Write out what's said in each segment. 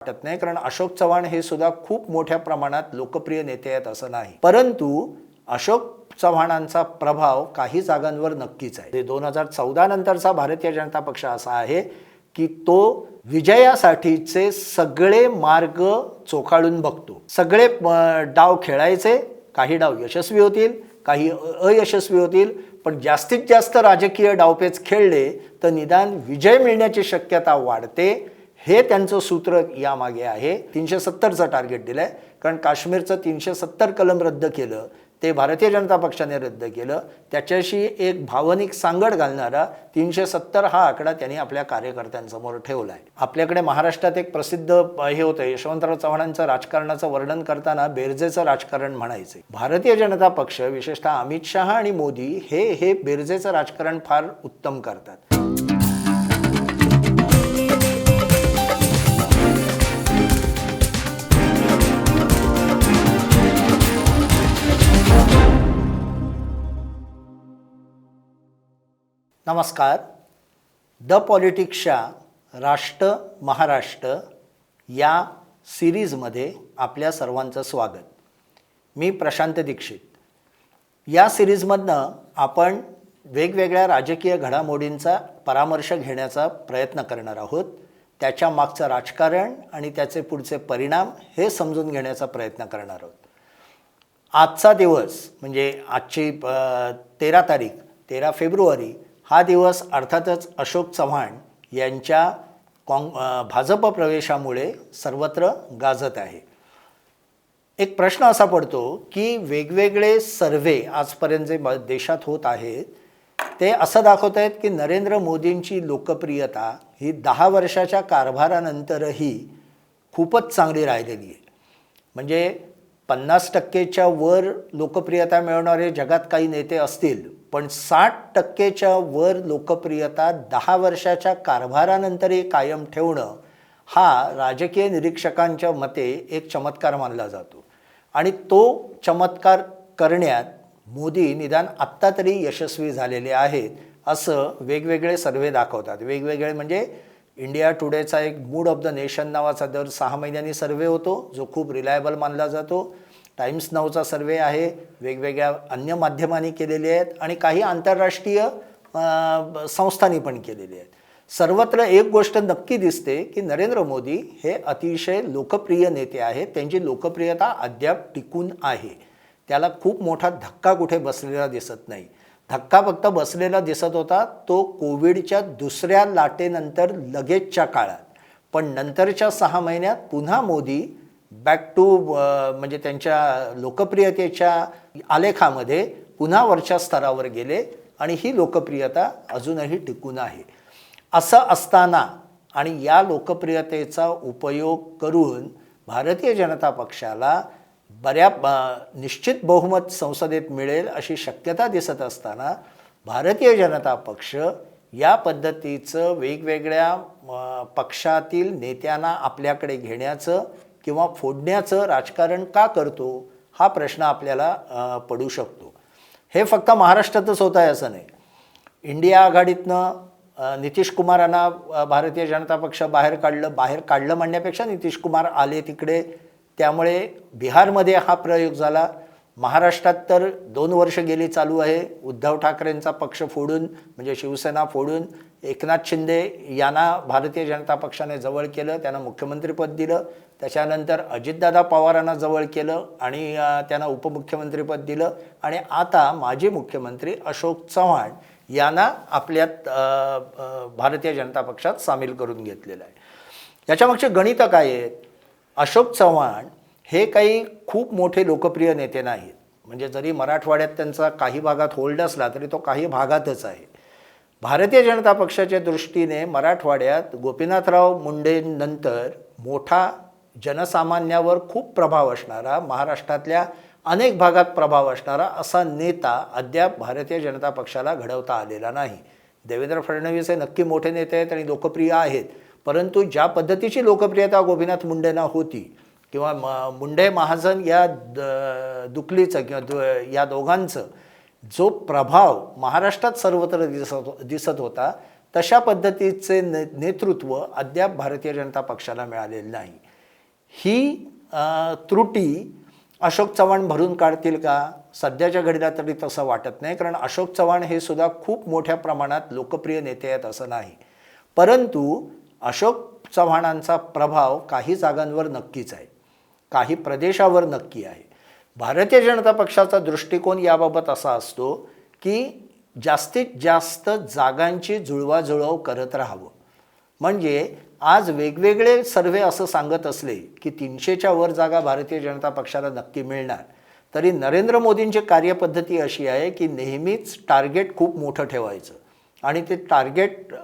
वाटत नाही, कारण अशोक चव्हाण हे सुद्धा खूप मोठ्या प्रमाणात लोकप्रिय नेते आहेत असं नाही, परंतु अशोक चव्हाणांचा प्रभाव काही जागांवर नक्कीच आहे. 2014 नंतरचा भारतीय जनता पक्ष असा आहे की तो विजयासाठीचे सगळे मार्ग चोखाळून बघतो. सगळे डाव खेळायचे, काही डाव यशस्वी होतील, काही अयशस्वी होतील, पण जास्तीत जास्त राजकीय डावपेच खेळले तर निदान विजय मिळण्याची शक्यता वाढते. हे त्यांचं सूत्र यामागे आहे. 370चं टार्गेट दिलं आहे, कारण काश्मीरचं 370 कलम रद्द केलं, ते भारतीय जनता पक्षाने रद्द केलं. त्याच्याशी एक भावनिक सांगड घालणारा 370 हा आकडा त्यांनी आपल्या कार्यकर्त्यांसमोर ठेवला आहे. आपल्याकडे महाराष्ट्रात एक प्रसिद्ध हे होतं, यशवंतराव चव्हाणांचं राजकारणाचं वर्णन करताना बेरजेचं राजकारण म्हणायचे. भारतीय जनता पक्ष, विशेषतः अमित शहा आणि मोदी हे बेरजेचं राजकारण फार उत्तम करतात. नमस्कार. द पॉलिटिक्सच्या राष्ट्र महाराष्ट्र या सिरीजमध्ये आपल्या सर्वांचं स्वागत. मी प्रशांत दीक्षित. या सिरीजमधनं आपण वेगवेगळ्या राजकीय घडामोडींचा परामर्श घेण्याचा प्रयत्न करणार आहोत. त्याच्या मागचं राजकारण आणि त्याचे पुढचे परिणाम हे समजून घेण्याचा प्रयत्न करणार आहोत. आजचा दिवस म्हणजे आजची 13 फेब्रुवारी हा दिवस अर्थातच अशोक चव्हाण यांच्या भाजप प्रवेशामुळे सर्वत्र गाजत आहे. एक प्रश्न असा पडतो की वेगवेगळे सर्वे आजपर्यंत जे देशात होत आहेत ते असं दाखवत आहेत की नरेंद्र मोदींची लोकप्रियता ही 10 वर्षाच्या कारभारानंतरही खूपच चांगली राहिलेली आहे. म्हणजे 50%च्या वर लोकप्रियता मिळवणारे जगात काही नेते असतील, पण 60%च्या वर लोकप्रियता 10 वर्षाच्या कारभारानंतरही कायम ठेवणं हा राजकीय निरीक्षकांच्या मते एक चमत्कार मानला जातो. आणि तो चमत्कार करण्यात मोदी निदान आत्ता तरी यशस्वी झालेले आहेत असं वेगवेगळे सर्वे दाखवतात. वेगवेगळे म्हणजे इंडिया टुडेचा एक मूड ऑफ द नेशन नावाचा दर 6 महिन्यांनी सर्वे होतो, जो खूप रिलायबल मानला जातो. टाइम्स नावचा सर्वे आहे, वेगवेगळ्या अन्य माध्यमांनी केलेले आहेत आणि काही आंतरराष्ट्रीय संस्थांनी पण केलेले आहेत. सर्वत्र एक गोष्ट नक्की दिसते की नरेंद्र मोदी हे अतिशय लोकप्रिय नेते आहेत. त्यांची लोकप्रियता अद्याप टिकून आहे. त्याला खूप मोठा धक्का कुठे बसलेला दिसत नाही. धक्का फक्त बसलेला दिसत होता तो कोविडच्या दुसऱ्या लाटेनंतर लगेचच्या काळात, पण नंतरच्या 6 महिन्यात पुन्हा मोदी बॅक टू म्हणजे त्यांच्या लोकप्रियतेच्या आलेखामध्ये पुन्हा वरच्या स्तरावर गेले आणि ही लोकप्रियता अजूनही टिकून आहे. असं असताना आणि या लोकप्रियतेचा उपयोग करून भारतीय जनता पक्षाला निश्चित बहुमत संसदेत मिळेल अशी शक्यता दिसत असताना भारतीय जनता पक्ष या पद्धतीचं वेगवेगळ्या पक्षातील नेत्यांना आपल्याकडे घेण्याचं किंवा फोडण्याचं राजकारण का करतो हा प्रश्न आपल्याला पडू शकतो. हे फक्त महाराष्ट्रातच होत आहे असं नाही. इंडिया आघाडीतनं नितीश कुमारांना भारतीय जनता पक्ष बाहेर काढलं म्हणण्यापेक्षा नितीश कुमार आले तिकडे, त्यामुळे बिहारमध्ये हा प्रयोग झाला. महाराष्ट्रात तर 2 वर्ष गेली चालू आहे. उद्धव ठाकरेंचा पक्ष फोडून म्हणजे शिवसेना फोडून एकनाथ शिंदे यांना भारतीय जनता पक्षाने जवळ केलं, त्यांना मुख्यमंत्रीपद दिलं. त्याच्यानंतर अजितदादा पवारांना जवळ केलं आणि त्यांना उपमुख्यमंत्रीपद दिलं. आणि आता माजी मुख्यमंत्री अशोक चव्हाण यांना आपल्यात भारतीय जनता पक्षात सामील करून घेतलेलं आहे. याच्यामागचे गणितं काय आहेत? अशोक चव्हाण हे काही खूप मोठे लोकप्रिय नेते नाहीत. म्हणजे जरी मराठवाड्यात त्यांचा काही भागात होल्ड असला तरी तो काही भागातच आहे. भारतीय जनता पक्षाच्या दृष्टीने मराठवाड्यात गोपीनाथराव मुंडेंनंतर मोठा जनसामान्यावर खूप प्रभाव असणारा, महाराष्ट्रातल्या अनेक भागात प्रभाव असणारा असा नेता अद्याप भारतीय जनता पक्षाला घडवता आलेला नाही. देवेंद्र फडणवीस हे नक्की मोठे नेते आहेत आणि लोकप्रिय आहेत, परंतु ज्या पद्धतीची लोकप्रियता गोपीनाथ मुंडेंना होती किंवा मुंडे महाजन या दुकलीचं किंवा या दोघांचं जो प्रभाव महाराष्ट्रात सर्वत्र दिसत होता, तशा पद्धतीचे नेतृत्व अद्याप भारतीय जनता पक्षाला मिळालेले नाही. ही त्रुटी अशोक चव्हाण भरून काढतील का? सध्याच्या घडीला तरी तसं वाटत नाही, कारण अशोक चव्हाण हे सुद्धा खूप मोठ्या प्रमाणात लोकप्रिय नेते आहेत असं नाही. परंतु अशोक चव्हाणांचा प्रभाव काही जागांवर नक्कीच आहे, काही प्रदेशावर नक्की आहे. भारतीय जनता पक्षाचा दृष्टिकोन याबाबत असा असतो की जास्तीत जास्त जागांची जुळवाजुळव करत राहावं. म्हणजे आज वेगवेगळे सर्वे असं सांगत असले की 300च्या वर जागा भारतीय जनता पक्षाला नक्की मिळणार, तरी नरेंद्र मोदींची कार्यपद्धती अशी आहे की नेहमीच टार्गेट खूप मोठं ठेवायचं आणि ते टार्गेट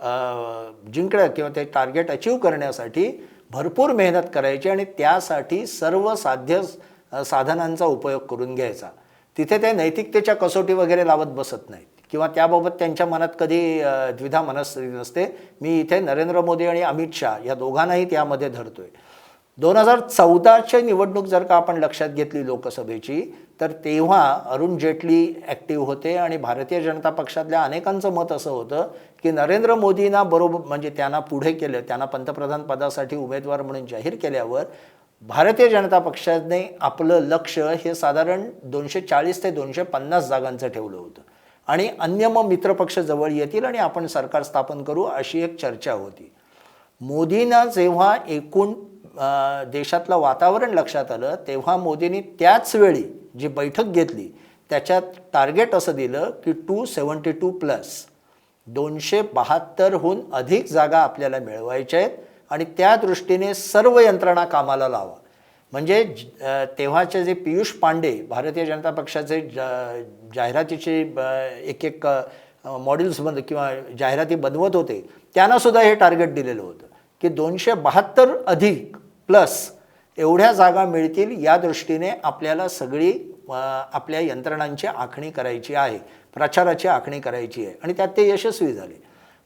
जिंकणं किंवा ते टार्गेट अचीव करण्यासाठी भरपूर मेहनत करायची आणि त्यासाठी सर्व साध्य साधनांचा उपयोग करून घ्यायचा. तिथे ते नैतिकतेच्या कसोटी वगैरे लावत बसत नाहीत किंवा त्याबाबत त्यांच्या मनात कधी द्विधा मनस्थिती नसते. मी इथे नरेंद्र मोदी आणि अमित शहा या दोघांनाही त्यामध्ये धरतोय. 2014ची निवडणूक जर का आपण लक्षात घेतली लोकसभेची, तर तेव्हा अरुण जेटली ॲक्टिव्ह होते आणि भारतीय जनता पक्षातल्या अनेकांचं मत असं होतं की नरेंद्र मोदींना बरोबर म्हणजे त्यांना पुढे केलं, त्यांना पंतप्रधान पदासाठी उमेदवार म्हणून जाहीर केल्यावर भारतीय जनता पक्षाने आपलं लक्ष हे साधारण 240 ते 250 जागांचं ठेवलं होतं आणि अन्य मग मित्रपक्ष जवळ येतील आणि आपण सरकार स्थापन करू अशी एक चर्चा होती. मोदींना जेव्हा एकूण देशातलं वातावरण लक्षात आलं, तेव्हा मोदींनी त्याच वेळी जी बैठक घेतली त्याच्यात टार्गेट असं दिलं की 272+, 272हून अधिक जागा आपल्याला मिळवायच्या आहेत आणि त्या दृष्टीने सर्व यंत्रणा कामाला लावा. म्हणजे तेव्हाचे जे पियुष पांडे भारतीय जनता पक्षाचे जाहिरातीचे एक मॉडेल्स किंवा जाहिराती बनवत होते, त्यांनासुद्धा हे टार्गेट दिलेलं होतं की 272 अधिक प्लस एवढ्या जागा मिळतील. या दृष्टीने आपल्याला सगळी आपल्या यंत्रणांची आखणी करायची आहे, प्रचाराची आखणी करायची आहे आणि त्यात ते यशस्वी झाले.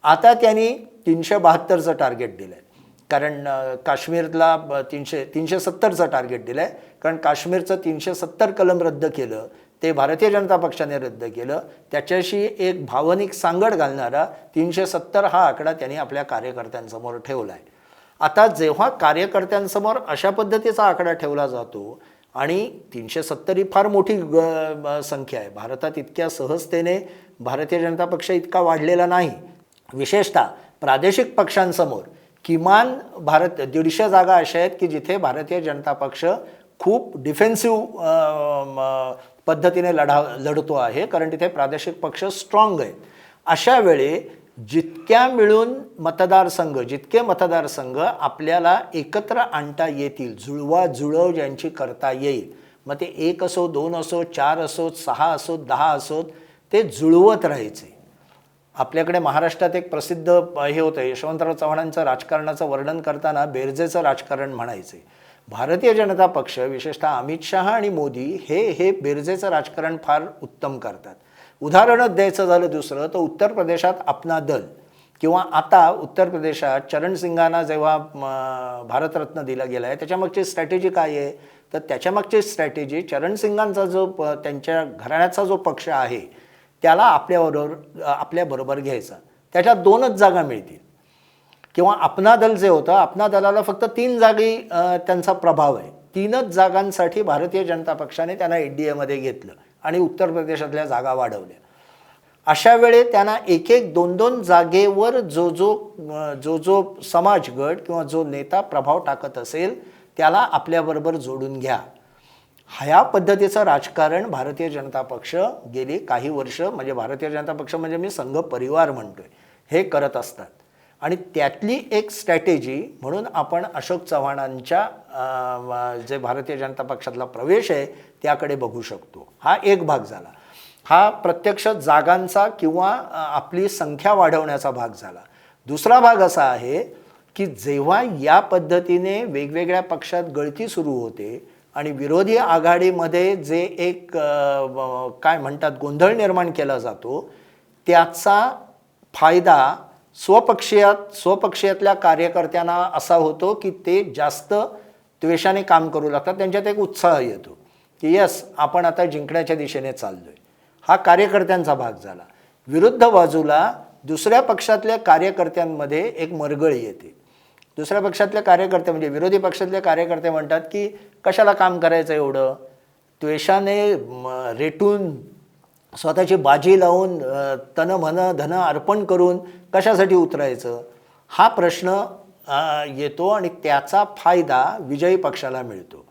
आता त्यांनी 372चं टार्गेट दिलं आहे, कारण काश्मीरला 370चं टार्गेट दिलं आहे, कारण काश्मीरचं 370 कलम रद्द केलं, ते भारतीय जनता पक्षाने रद्द केलं. त्याच्याशी एक भावनिक सांगड घालणारा 370 हा आकडा त्यांनी आपल्या कार्यकर्त्यांसमोर ठेवला आहे. आता जेव्हा कार्यकर्त्यांसमोर अशा पद्धतीचा आकडा ठेवला जातो आणि 370 ही फार मोठी संख्या आहे. भारतात इतक्या सहजतेने भारतीय जनता पक्ष इतका वाढलेला नाही. विशेषतः प्रादेशिक पक्षांसमोर किमान 150 जागा अशा आहेत की जिथे भारतीय जनता पक्ष खूप डिफेन्सिव्ह पद्धतीने लढतो आहे, कारण तिथे प्रादेशिक पक्ष स्ट्रॉंग आहेत. अशा वेळी जितके मतदारसंघ आपल्याला एकत्र आणता येतील, जुळवाजुळव ज्यांची करता येईल, मग ते 1 असो, 2 असो, 4 असोत, 6 असोत, 10 असोत, ते जुळवत राहायचे. आपल्याकडे महाराष्ट्रात एक प्रसिद्ध हे होतं, यशवंतराव चव्हाणांचं राजकारणाचं वर्णन करताना बेरजेचं राजकारण म्हणायचे. भारतीय जनता पक्ष विशेषतः अमित शहा आणि मोदी हे बेरजेचं राजकारण फार उत्तम करतात. उदाहरणच द्यायचं झालं दुसरं तर उत्तर प्रदेशात अपना दल किंवा आता उत्तर प्रदेशात चरण सिंगांना जेव्हा भारतरत्न दिला गेला आहे, त्याच्यामागची स्ट्रॅटेजी काय आहे? तर त्याच्यामागची स्ट्रॅटेजी चरण सिंगांचा जो त्यांच्या घराण्याचा जो पक्ष आहे त्याला आपल्याबरोबर घ्यायचा. त्याच्यात 2च जागा मिळतील. किंवा अपना दल जे होतं, अपना दलाला फक्त 3 जागी त्यांचा प्रभाव आहे. 3च जागांसाठी भारतीय जनता पक्षाने त्यांना NDAमध्ये घेतलं आणि उत्तर प्रदेशातल्या जागा वाढवल्या. अशा वेळे त्यांना 1-1, 2-2 जागेवर जो समाज गट किंवा जो नेता प्रभाव टाकत असेल त्याला आपल्याबरोबर जोडून घ्या. ह्या पद्धतीचं राजकारण भारतीय जनता पक्ष गेली काही वर्ष, म्हणजे भारतीय जनता पक्ष म्हणजे मी संघ परिवार म्हणतोय, हे करत असतात. आणि त्यातली एक स्ट्रॅटेजी म्हणून आपण अशोक चव्हाणांच्या जे भारतीय जनता पक्षातला प्रवेश आहे त्याकडे बघू शकतो. हा एक भाग झाला. हा प्रत्यक्ष जागांचा किंवा आपली संख्या वाढवण्याचा भाग झाला. दुसरा भाग असा आहे की जेव्हा या पद्धतीने वेगवेगळ्या पक्षात गळती सुरू होते आणि विरोधी आघाडीमध्ये जे एक काय म्हणतात गोंधळ निर्माण केला जातो, त्याचा फायदा स्वपक्षीयातल्या कार्यकर्त्यांना असा होतो की ते जास्त द्वेषाने काम करू लागतात. त्यांच्यात एक उत्साह येतो की यस, आपण आता जिंकण्याच्या दिशेने चाललोय. हा कार्यकर्त्यांचा भाग झाला. विरुद्ध बाजूला दुसऱ्या पक्षातल्या कार्यकर्त्यांमध्ये एक मरगळ येते दुसऱ्या पक्षातले कार्यकर्ते म्हणजे विरोधी पक्षातले कार्यकर्ते म्हणतात की कशाला काम करायचं एवढं, द्वेषाने रेटून स्वतःची बाजी लावून तन मन धन अर्पण करून कशासाठी उतरायचं, हा प्रश्न येतो आणि त्याचा फायदा विजयी पक्षाला मिळतो.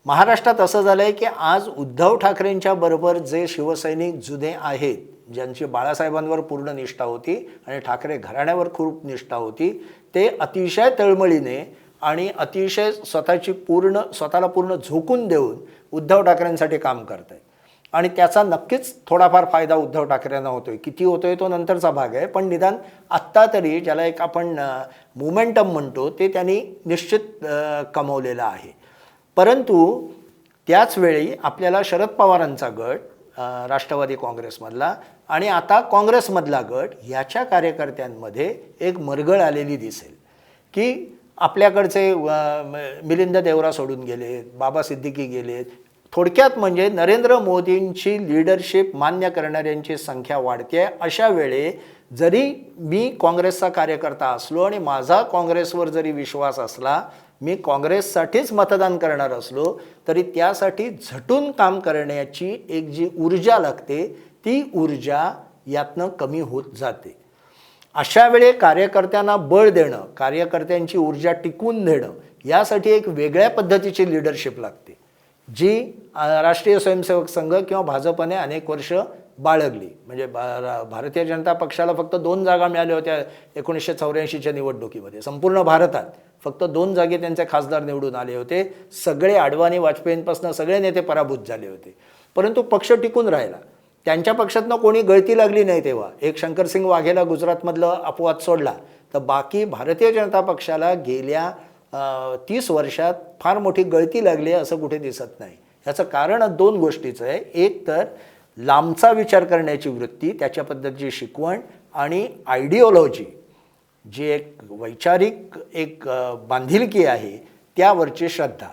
महाराष्ट्रात असं झालं आहे की आज उद्धव ठाकरेंच्या बरोबर जे शिवसैनिक जुने आहेत, ज्यांची बाळासाहेबांवर पूर्ण निष्ठा होती आणि ठाकरे घराण्यावर खूप निष्ठा होती, ते अतिशय तळमळीने आणि अतिशय स्वतःला पूर्ण झोकून देऊन उद्धव ठाकरेंसाठी काम करत आहेत. आणि त्याचा नक्कीच थोडाफार फायदा उद्धव ठाकरेंना होतोय. किती होतोय तो नंतरचा भाग आहे, पण निदान आत्ता तरी ज्याला एक आपण मोमेंटम म्हणतो ते त्यांनी निश्चित कमवलेलं आहे. परंतु त्याचवेळी आपल्याला शरद पवारांचा गट राष्ट्रवादी काँग्रेसमधला आणि आता काँग्रेसमधला गट ह्याच्या कार्यकर्त्यांमध्ये एक मरगळ आलेली दिसेल की आपल्याकडचे मिलिंद देवरा सोडून गेलेत, बाबा सिद्दीकी गेलेत. थोडक्यात म्हणजे नरेंद्र मोदींची लीडरशिप मान्य करणाऱ्यांची संख्या वाढते. अशा वेळे जरी मी काँग्रेसचा कार्यकर्ता असलो आणि माझा काँग्रेसवर जरी विश्वास असला, मी काँग्रेससाठीच मतदान करणार असलो, तरी त्यासाठी झटून काम करण्याची एक जी ऊर्जा लागते ती ऊर्जा यातनं कमी होत जाते. अशा वेळे कार्यकर्त्यांना बळ देणं, कार्यकर्त्यांची ऊर्जा टिकवून देणं, यासाठी एक वेगळ्या पद्धतीची लीडरशिप लागते, जी राष्ट्रीय स्वयंसेवक संघ किंवा भाजपने अनेक वर्ष बाळगली. म्हणजे भारतीय जनता पक्षाला फक्त 2 जागा मिळाल्या होत्या 1984च्या निवडणुकीमध्ये. संपूर्ण भारतात फक्त 2 जागे त्यांचे खासदार निवडून आले होते. सगळे अडवाणी वाजपेयींपासून सगळे नेते पराभूत झाले होते, परंतु पक्ष टिकून राहिला. त्यांच्या पक्षातनं कोणी गळती लागली नाही. तेव्हा एक शंकरसिंग वाघेला गुजरातमधलं अपवाद सोडला तर बाकी भारतीय जनता पक्षाला गेल्या 30 वर्षात फार मोठी गळती लागली असं कुठे दिसत नाही. याचं कारण 2 गोष्टीचं आहे. एक तर लांबचा विचार करण्याची वृत्ती, त्याच्या पद्धतीची शिकवण आणि आयडिओलॉजी, जी एक वैचारिक एक बांधिलकी आहे, त्यावरची श्रद्धा.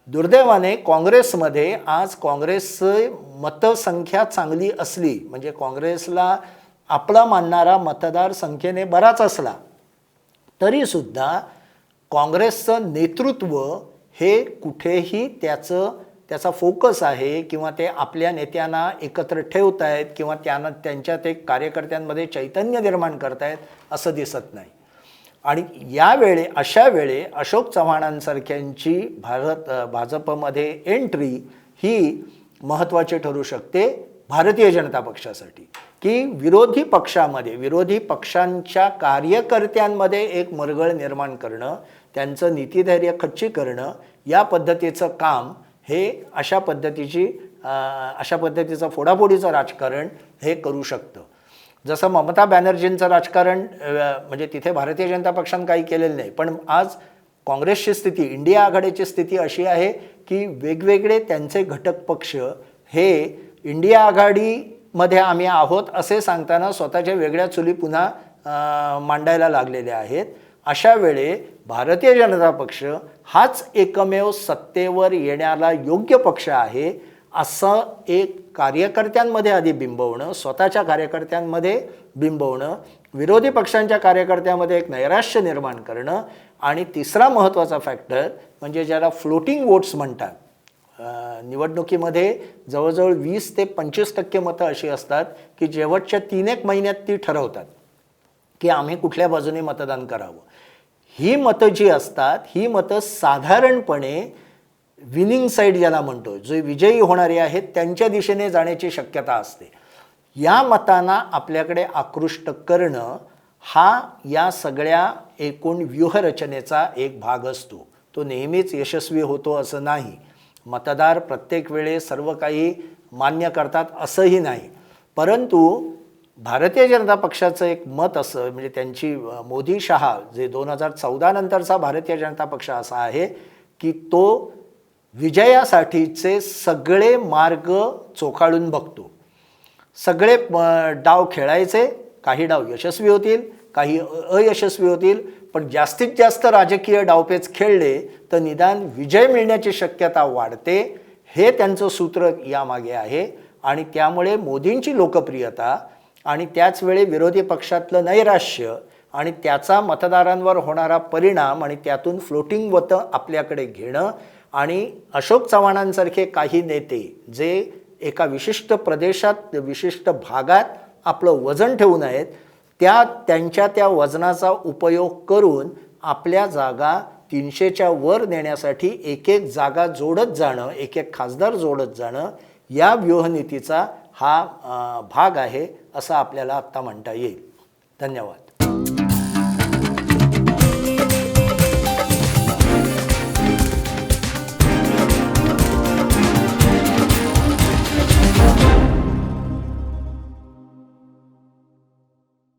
दुर्दैवाने काँग्रेसमध्ये आज काँग्रेसचं मतसंख्या चांगली असली, म्हणजे काँग्रेसला आपला मानणारा मतदार संख्येने बराच असला, तरीसुद्धा काँग्रेसचं नेतृत्व हे कुठेही त्याचा फोकस आहे किंवा ते आपल्या नेत्यांना एकत्र ठेवत आहेत किंवा त्यांच्यात एक कार्यकर्त्यांमध्ये चैतन्य निर्माण करत आहेत असं दिसत नाही. आणि अशा वेळे अशोक चव्हाणांसारख्यांची भाजपमध्ये एंट्री ही महत्त्वाची ठरू शकते भारतीय जनता पक्षासाठी, की विरोधी पक्षांच्या कार्यकर्त्यांमध्ये एक मरगळ निर्माण करणं, त्यांचं नीतिधैर्य खच्ची करणं, या पद्धतीचं काम हे अशा पद्धतीचं फोडाफोडीचं राजकारण हे करू शकतं. जसं ममता बॅनर्जींचं राजकारण, म्हणजे तिथे भारतीय जनता पक्षानं काही केलेलं नाही, पण आज काँग्रेसची स्थिती, इंडिया आघाडीची स्थिती अशी आहे की वेगवेगळे त्यांचे घटक पक्ष हे इंडिया आघाडीमध्ये आम्ही आहोत असे सांगताना स्वतःच्या वेगळ्या चुली पुन्हा मांडायला लागलेल्या आहेत. अशा वेळे भारतीय जनता पक्ष हाच एकमेव सत्तेवर येण्याला योग्य पक्ष आहे असं एक कार्यकर्त्यांमध्ये आधी बिंबवणं, स्वतःच्या कार्यकर्त्यांमध्ये बिंबवणं, विरोधी पक्षांच्या कार्यकर्त्यांमध्ये एक नैराश्य निर्माण करणं, आणि तिसरा महत्त्वाचा फॅक्टर म्हणजे ज्याला फ्लोटिंग वोट्स म्हणतात. निवडणुकीमध्ये जवळजवळ 20 ते 25% मतं अशी असतात की शेवटच्या 3-1 महिन्यात ती ठरवतात की आम्ही कुठल्या बाजूने मतदान करावं. ही मतं जी असतात, ही मतं साधारणपणे विनिंग साईड ज्याला म्हणतो, जे विजयी होणारे आहेत त्यांच्या दिशेने जाण्याची शक्यता असते. या मतांना आपल्याकडे आकृष्ट करणं हा या सगळ्या एकूण व्यूहरचनेचा एक भाग असतो. तो नेहमीच यशस्वी होतो असं नाही. मतदार प्रत्येक वेळे सर्व काही मान्य करतात असंही नाही. परंतु भारतीय जनता पक्षाचं एक मत असं, म्हणजे त्यांची मोदी शहा जे 2014 नंतरचा भारतीय जनता पक्ष असा आहे की तो विजयासाठीचे सगळे मार्ग चोखाळून बघतो. सगळे डाव खेळायचे, काही डाव यशस्वी होतील, काही अयशस्वी होतील, पण जास्तीत जास्त राजकीय डावपेच खेळले तर निदान विजय मिळण्याची शक्यता वाढते. हे त्यांचं सूत्र यामागे आहे. आणि त्यामुळे मोदींची लोकप्रियता आणि त्याचवेळी विरोधी पक्षातलं नैराश्य आणि त्याचा मतदारांवर होणारा परिणाम आणि त्यातून फ्लोटिंग मतं आपल्याकडे घेणं आणि अशोक चव्हाणांसारखे काही नेते जे एका विशिष्ट प्रदेशात विशिष्ट भागात आपलं वजन ठेवून आहेत त्यांच्या त्या वजनाचा उपयोग करून आपल्या जागा 300च्या वर नेण्यासाठी एक एक जागा जोडत जाणं, एक एक खासदार जोडत जाणं या व्यूहनीतीचा हा भाग आहे असं आपल्याला आत्ता म्हणता येईल. धन्यवाद.